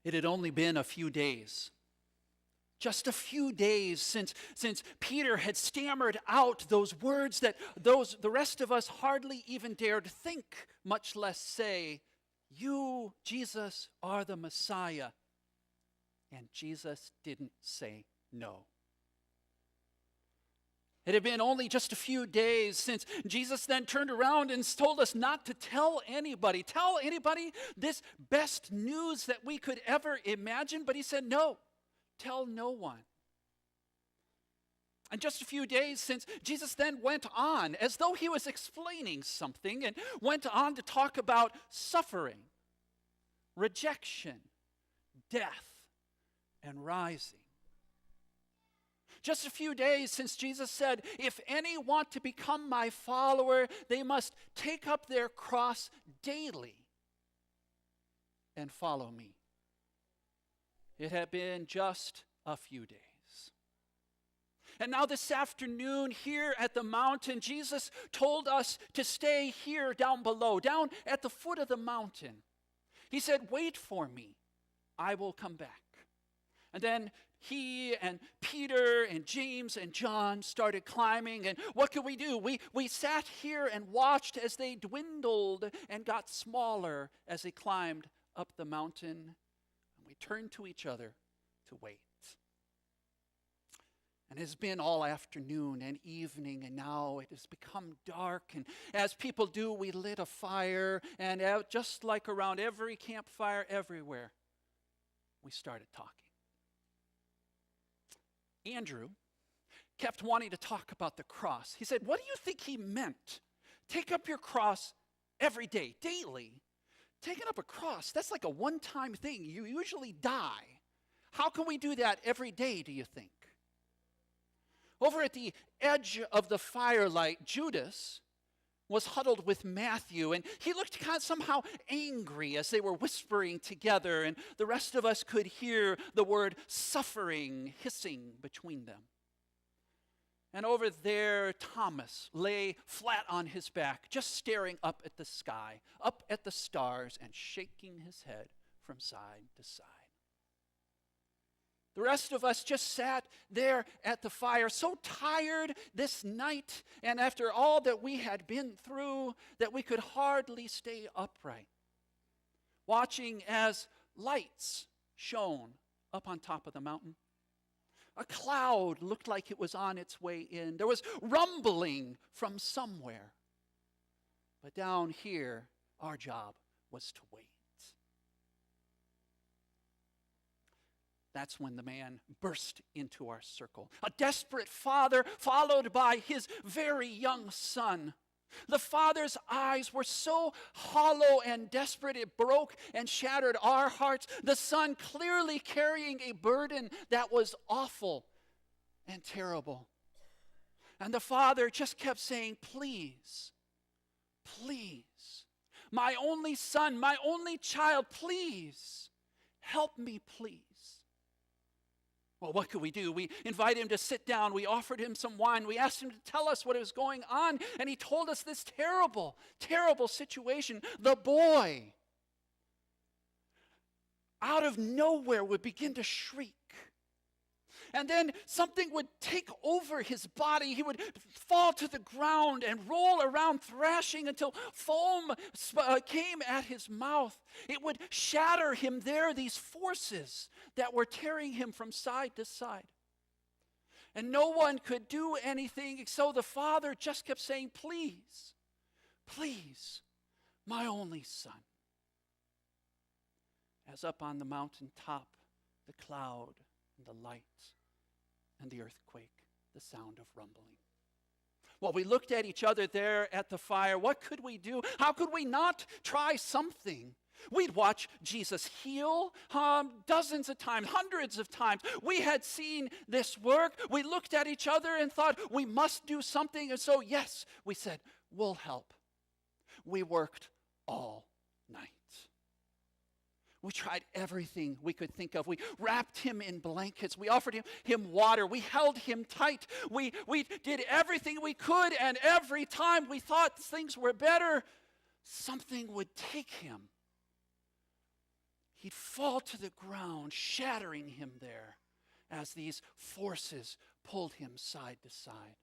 It had only been a few days, just a few days since Peter had stammered out those words that the rest of us hardly even dared think, much less say, "You, Jesus, are the Messiah." And Jesus didn't say no. It had been only just a few days since Jesus then turned around and told us not to tell anybody this best news that we could ever imagine. But he said, no, tell no one. And just a few days since Jesus then went on, as though he was explaining something, and went on to talk about suffering, rejection, death, and rising. Just a few days since Jesus said, if any want to become my follower, they must take up their cross daily and follow me. It had been just a few days. And now this afternoon here at the mountain, Jesus told us to stay here down below, down at the foot of the mountain. He said, wait for me, I will come back. And then he and Peter and James and John started climbing. And what could we do? We sat here and watched as they dwindled and got smaller as they climbed up the mountain. And we turned to each other to wait. And it has been all afternoon and evening, and now it has become dark. And as people do, we lit a fire. And just like around every campfire everywhere, we started talking. Andrew kept wanting to talk about the cross. He said, what do you think he meant? Take up your cross every day, daily. Taking up a cross, that's like a one-time thing. You usually die. How can we do that every day, do you think? Over at the edge of the firelight, Judas was huddled with Matthew, and he looked kind of somehow angry as they were whispering together, and the rest of us could hear the word suffering hissing between them. And over there, Thomas lay flat on his back, just staring up at the sky, up at the stars, and shaking his head from side to side. The rest of us just sat there at the fire, so tired this night, and after all that we had been through, that we could hardly stay upright, watching as lights shone up on top of the mountain. A cloud looked like it was on its way in. There was rumbling from somewhere. But down here, our job was to wait. That's when the man burst into our circle. A desperate father followed by his very young son. The father's eyes were so hollow and desperate it broke and shattered our hearts. The son clearly carrying a burden that was awful and terrible. And the father just kept saying, please, please, my only son, my only child, please, help me, please. Well, what could we do? We invited him to sit down. We offered him some wine. We asked him to tell us what was going on. And he told us this terrible, terrible situation. The boy, out of nowhere, would begin to shriek. And then something would take over his body. He would fall to the ground and roll around thrashing until foam came at his mouth. It would shatter him there, these forces that were tearing him from side to side. And no one could do anything, so the father just kept saying, please, please, my only son. As up on the mountaintop, the cloud and the light and the earthquake, the sound of rumbling. Well, we looked at each other there at the fire. What could we do? How could we not try something? We'd watch Jesus heal dozens of times, hundreds of times. We had seen this work. We looked at each other and thought we must do something. And so, yes, we said, we'll help. We worked all night. We tried everything we could think of. We wrapped him in blankets. We offered him water. We held him tight. We did everything we could, and every time we thought things were better, something would take him. he'd fall to the ground, shattering him there as these forces pulled him side to side.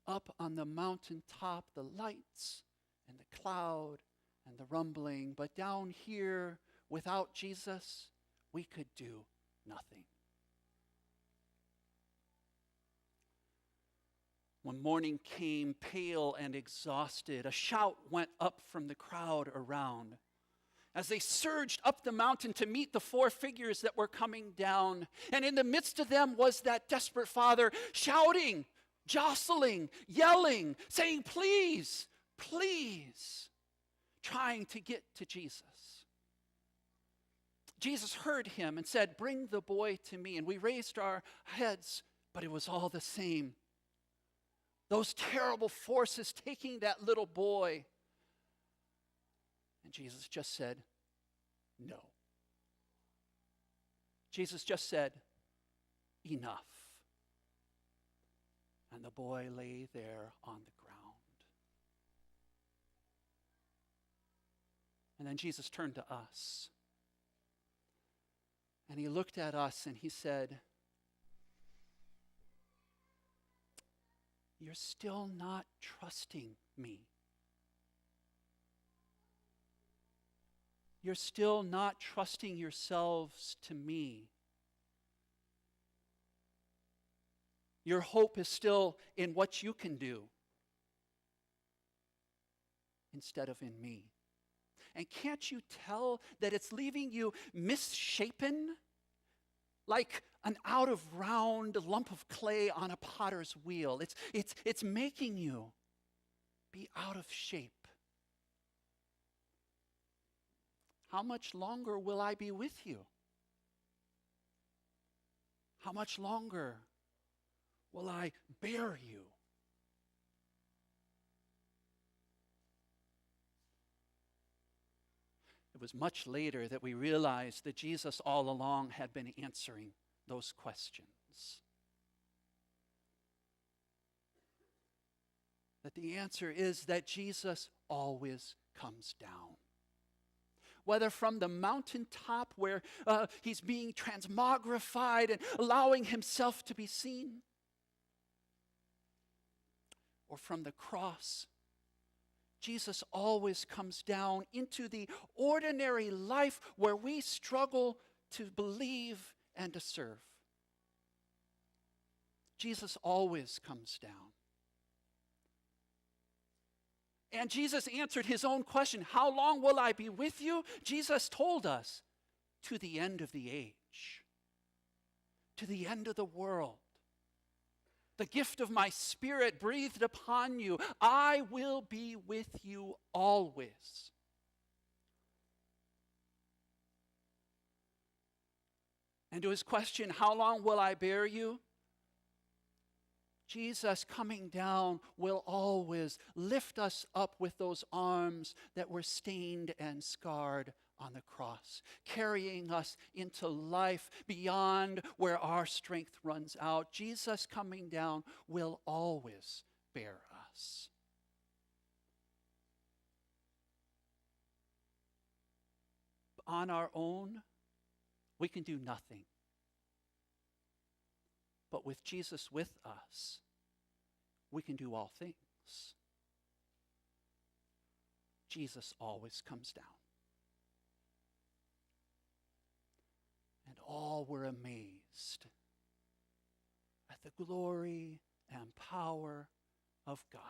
Up on the mountaintop, the lights and the cloud and the rumbling, but down here, without Jesus, we could do nothing. When morning came, pale and exhausted, a shout went up from the crowd around. As they surged up the mountain to meet the four figures that were coming down. And in the midst of them was that desperate father shouting, jostling, yelling, saying, please, please, trying to get to Jesus. Jesus heard him and said, bring the boy to me. And we raised our heads, but it was all the same. Those terrible forces taking that little boy. And Jesus just said, no. Jesus just said, enough. And the boy lay there on the ground. And then Jesus turned to us. And he looked at us and he said, you're still not trusting me. You're still not trusting yourselves to me. Your hope is still in what you can do instead of in me. And can't you tell that it's leaving you misshapen, like an out of round lump of clay on a potter's wheel? It's making you be out of shape. How much longer will I be with you? How much longer will I bear you? It was much later that we realized that Jesus all along had been answering those questions. That the answer is that Jesus always comes down. Whether from the mountaintop where he's being transmogrified and allowing himself to be seen, or from the cross, Jesus always comes down into the ordinary life where we struggle to believe and to serve. Jesus always comes down. And Jesus answered his own question, how long will I be with you? Jesus told us, to the end of the age, to the end of the world. The gift of my Spirit breathed upon you. I will be with you always. And to his question, how long will I bear you? Jesus coming down will always lift us up with those arms that were stained and scarred on the cross, carrying us into life beyond where our strength runs out. Jesus coming down will always bear us. On our own, we can do nothing. But with Jesus with us, we can do all things. Jesus always comes down. And all were amazed at the glory and power of God.